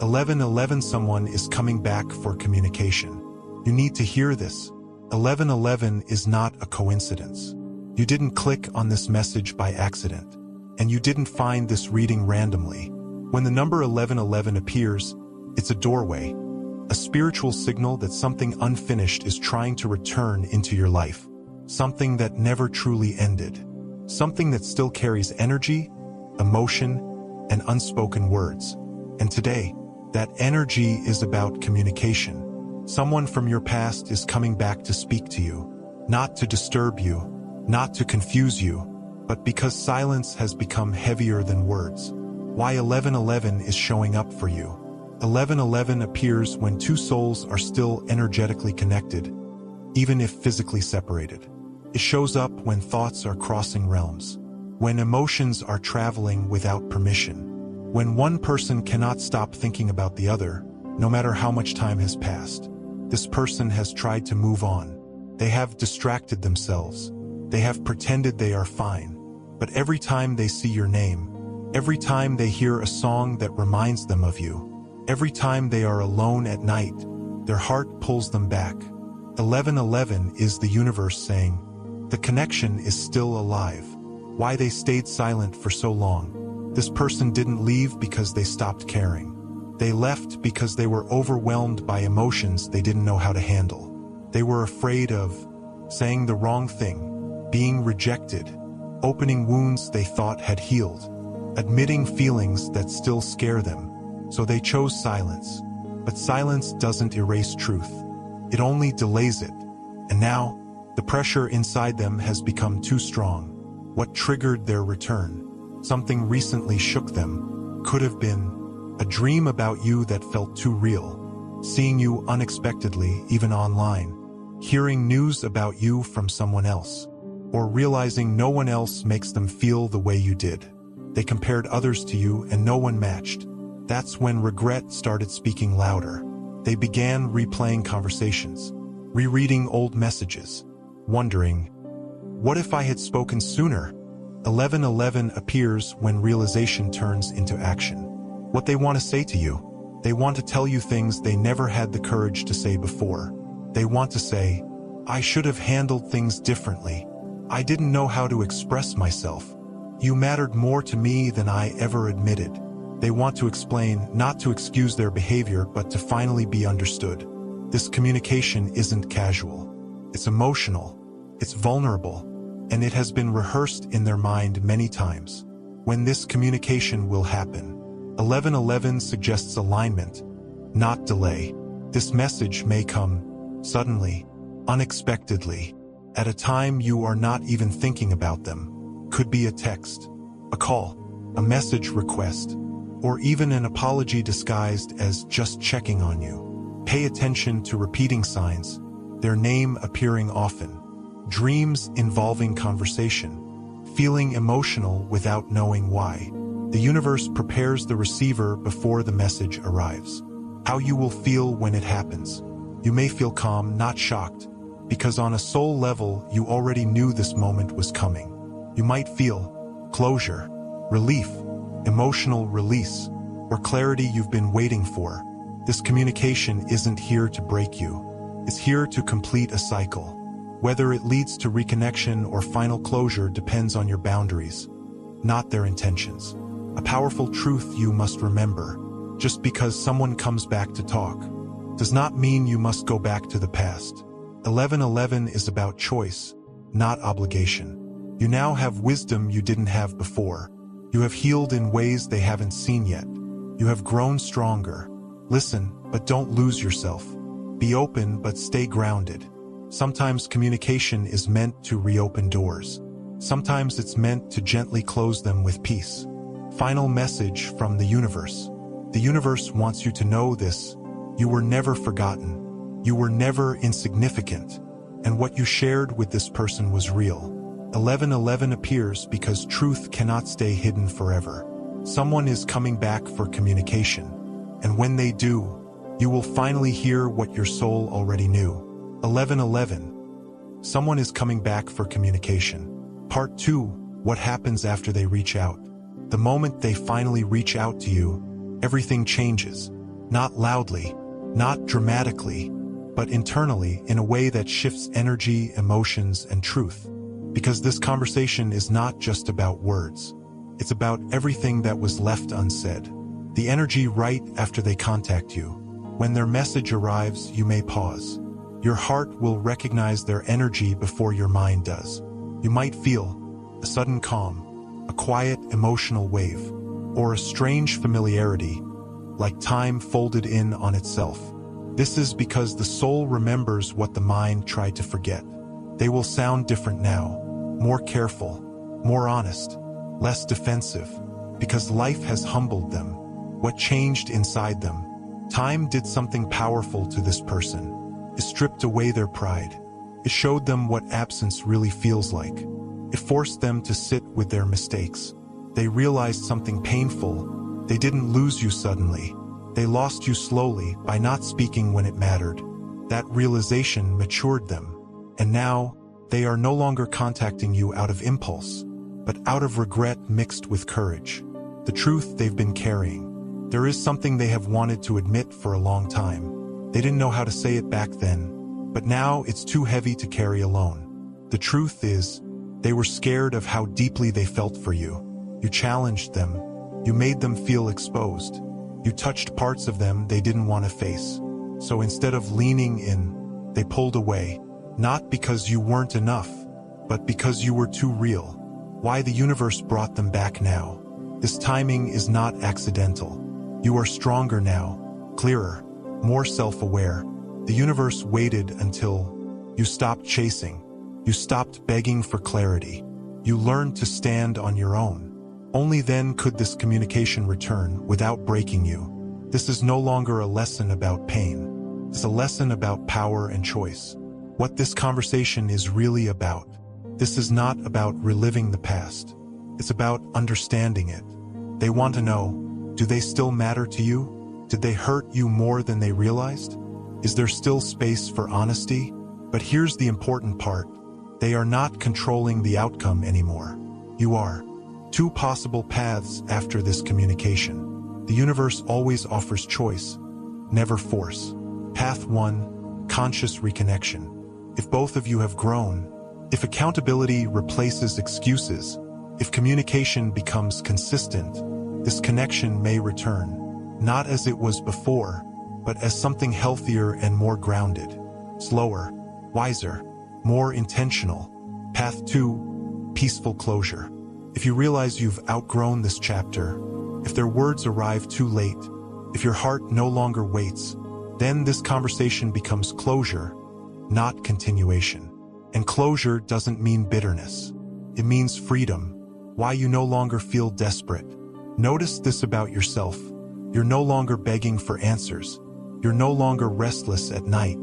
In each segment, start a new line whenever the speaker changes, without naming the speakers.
1111 Someone is coming back for communication. You need to hear this. 1111 is not a coincidence. You didn't click on this message by accident, and you didn't find this reading randomly. When the number 1111 appears, it's a doorway, a spiritual signal that something unfinished is trying to return into your life, something that never truly ended, something that still carries energy, emotion, and unspoken words. And today, that energy is about communication. Someone from your past is coming back to speak to you, not to disturb you, not to confuse you, but because silence has become heavier than words. Why 1111 is showing up for you. 1111 appears when two souls are still energetically connected, even if physically separated. It shows up when thoughts are crossing realms, when emotions are traveling without permission, when one person cannot stop thinking about the other, no matter how much time has passed. This person has tried to move on. They have distracted themselves. They have pretended they are fine. But every time they see your name, every time they hear a song that reminds them of you, every time they are alone at night, their heart pulls them back. 1111 is the universe saying, the connection is still alive. Why they stayed silent for so long. This person didn't leave because they stopped caring. They left because they were overwhelmed by emotions they didn't know how to handle. They were afraid of saying the wrong thing, being rejected, opening wounds they thought had healed, admitting feelings that still scare them. So they chose silence. But silence doesn't erase truth. It only delays it. And now, the pressure inside them has become too strong. What triggered their return? Something recently shook them. Could have been a dream about you that felt too real. Seeing you unexpectedly, even online. Hearing news about you from someone else. Or realizing no one else makes them feel the way you did. They compared others to you and no one matched. That's when regret started speaking louder. They began replaying conversations, rereading old messages, wondering, what if I had spoken sooner? 1111 appears when realization turns into action. What they want to say to you. They want to tell you things they never had the courage to say before. They want to say, I should have handled things differently. I didn't know how to express myself. You mattered more to me than I ever admitted. They want to explain, not to excuse their behavior, but to finally be understood. This communication isn't casual. It's emotional. It's vulnerable. And it has been rehearsed in their mind many times. When this communication will happen. 1111 suggests alignment, not delay. This message may come suddenly, unexpectedly, at a time you are not even thinking about them. Could be a text, a call, a message request, or even an apology disguised as just checking on you. Pay attention to repeating signs, their name appearing often, dreams involving conversation, feeling emotional without knowing why. The universe prepares the receiver before the message arrives. How you will feel when it happens. You may feel calm, not shocked, because on a soul level you already knew this moment was coming. You might feel closure, relief, emotional release, or clarity you've been waiting for. This communication isn't here to break you. It's here to complete a cycle. Whether it leads to reconnection or final closure depends on your boundaries, not their intentions. A powerful truth you must remember. Just because someone comes back to talk does not mean you must go back to the past. 1111 is about choice, not obligation. You now have wisdom you didn't have before. You have healed in ways they haven't seen yet. You have grown stronger. Listen, but don't lose yourself. Be open, but stay grounded. Sometimes communication is meant to reopen doors. Sometimes it's meant to gently close them with peace. Final message from the universe. The universe wants you to know this. You were never forgotten. You were never insignificant. And what you shared with this person was real. 1111 appears because truth cannot stay hidden forever. Someone is coming back for communication. And when they do, you will finally hear what your soul already knew. 1111. Someone is coming back for communication. Part 2. What happens after they reach out? The moment they finally reach out to you, everything changes. Not loudly, not dramatically, but internally in a way that shifts energy, emotions, and truth. Because this conversation is not just about words. It's about everything that was left unsaid. The energy right after they contact you. When their message arrives, you may pause. Your heart will recognize their energy before your mind does. You might feel a sudden calm, a quiet emotional wave, or a strange familiarity, like time folded in on itself. This is because the soul remembers what the mind tried to forget. They will sound different now, more careful, more honest, less defensive, because life has humbled them. What changed inside them? Time did something powerful to this person. It stripped away their pride. It showed them what absence really feels like. It forced them to sit with their mistakes. They realized something painful. They didn't lose you suddenly. They lost you slowly by not speaking when it mattered. That realization matured them. And now, they are no longer contacting you out of impulse, but out of regret mixed with courage. The truth they've been carrying. There is something they have wanted to admit for a long time. They didn't know how to say it back then, but now it's too heavy to carry alone. The truth is, they were scared of how deeply they felt for you. You challenged them. You made them feel exposed. You touched parts of them they didn't want to face. So instead of leaning in, they pulled away. Not because you weren't enough, but because you were too real. Why the universe brought them back now? This timing is not accidental. You are stronger now, clearer, more self-aware. The universe waited until you stopped chasing. You stopped begging for clarity. You learned to stand on your own. Only then could this communication return without breaking you. This is no longer a lesson about pain. It's a lesson about power and choice. What this conversation is really about. This is not about reliving the past. It's about understanding it. They want to know, do they still matter to you? Did they hurt you more than they realized? Is there still space for honesty? But here's the important part. They are not controlling the outcome anymore. You are. Two possible paths after this communication. The universe always offers choice, never force. Path 1, conscious reconnection. If both of you have grown, if accountability replaces excuses, if communication becomes consistent, this connection may return, not as it was before, but as something healthier and more grounded, slower, wiser, more intentional. Path 2, peaceful closure. If you realize you've outgrown this chapter, if their words arrive too late, if your heart no longer waits, then this conversation becomes closure, not continuation. And closure doesn't mean bitterness. It means freedom. Why you no longer feel desperate. Notice this about yourself. You're no longer begging for answers. You're no longer restless at night.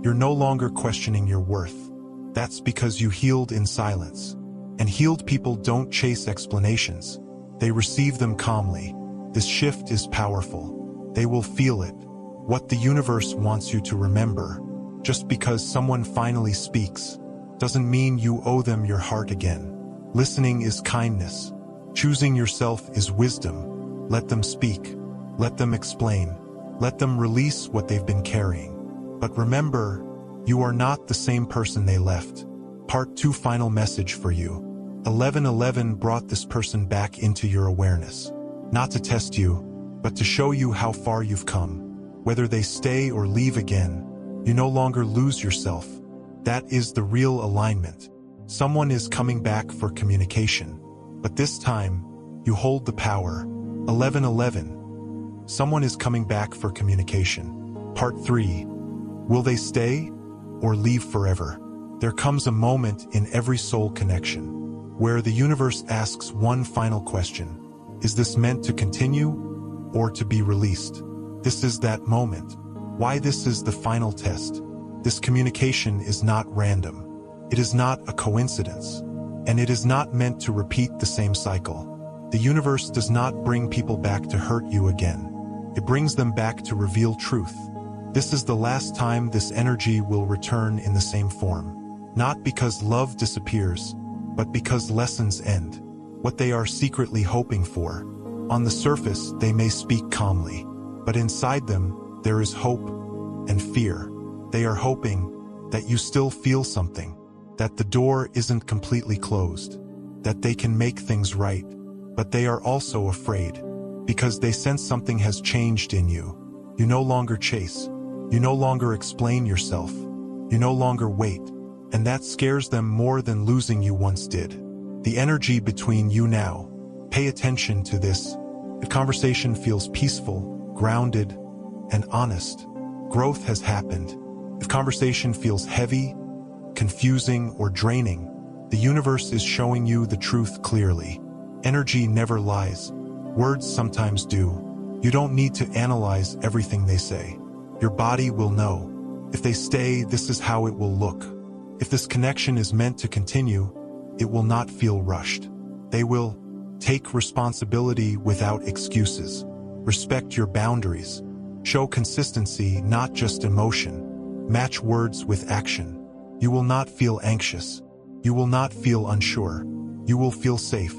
You're no longer questioning your worth. That's because you healed in silence. And healed people don't chase explanations. They receive them calmly. This shift is powerful. They will feel it. What the universe wants you to remember. Just because someone finally speaks, doesn't mean you owe them your heart again. Listening is kindness. Choosing yourself is wisdom. Let them speak. Let them explain. Let them release what they've been carrying. But remember, you are not the same person they left. Part 2 final message for you. 1111 brought this person back into your awareness. Not to test you, but to show you how far you've come. Whether they stay or leave again, you no longer lose yourself. That is the real alignment. Someone is coming back for communication. But this time, you hold the power. 1111. Someone is coming back for communication. Part 3. Will they stay or leave forever? There comes a moment in every soul connection where the universe asks one final question. Is this meant to continue or to be released? This is that moment. Why this is the final test. This communication is not random. It is not a coincidence. And it is not meant to repeat the same cycle. The universe does not bring people back to hurt you again. It brings them back to reveal truth. This is the last time this energy will return in the same form. Not because love disappears, but because lessons end. What they are secretly hoping for. On the surface, they may speak calmly. But inside them, there is hope and fear. They are hoping that you still feel something, that the door isn't completely closed, that they can make things right. But they are also afraid, because they sense something has changed in you. You no longer chase. You no longer explain yourself. You no longer wait. And that scares them more than losing you once did. The energy between you now. Pay attention to this. The conversation feels peaceful, grounded, and honest. Growth has happened. If conversation feels heavy, confusing, or draining, the universe is showing you the truth clearly. Energy never lies. Words sometimes do. You don't need to analyze everything they say. Your body will know. If they stay, this is how it will look. If this connection is meant to continue, it will not feel rushed. They will take responsibility without excuses. Respect your boundaries. Show consistency, not just emotion. Match words with action. You will not feel anxious. You will not feel unsure. You will feel safe.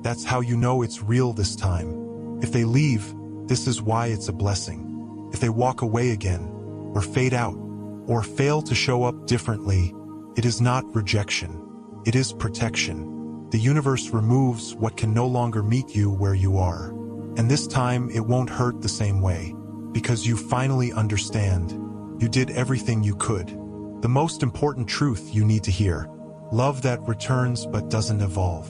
That's how you know it's real this time. If they leave, this is why it's a blessing. If they walk away again, or fade out, or fail to show up differently, it is not rejection. It is protection. The universe removes what can no longer meet you where you are. And this time it won't hurt the same way, because you finally understand. You did everything you could. The most important truth you need to hear, love that returns but doesn't evolve,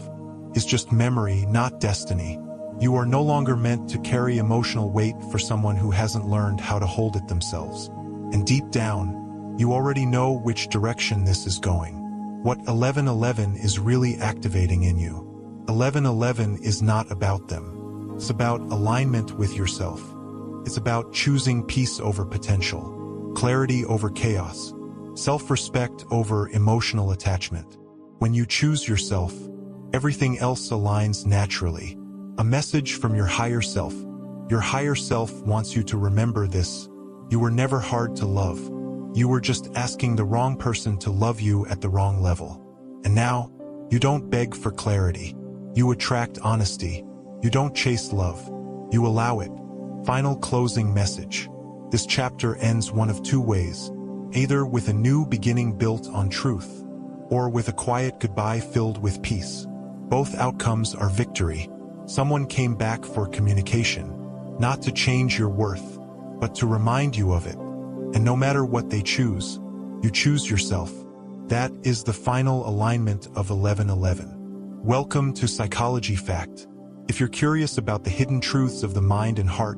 is just memory, not destiny. You are no longer meant to carry emotional weight for someone who hasn't learned how to hold it themselves. And deep down, you already know which direction this is going. What 1111 is really activating in you. 1111 is not about them. It's about alignment with yourself. It's about choosing peace over potential, clarity over chaos, self-respect over emotional attachment. When you choose yourself, everything else aligns naturally. A message from your higher self. Your higher self wants you to remember this. You were never hard to love. You were just asking the wrong person to love you at the wrong level. And now, you don't beg for clarity. You attract honesty. You don't chase love. You allow it. Final closing message. This chapter ends one of two ways, either with a new beginning built on truth, or with a quiet goodbye filled with peace. Both outcomes are victory. Someone came back for communication, not to change your worth, but to remind you of it. And no matter what they choose, you choose yourself. That is the final alignment of 1111. Welcome to Psychology Fact. If you're curious about the hidden truths of the mind and heart,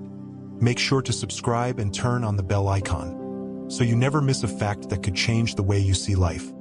make sure to subscribe and turn on the bell icon, so you never miss a fact that could change the way you see life.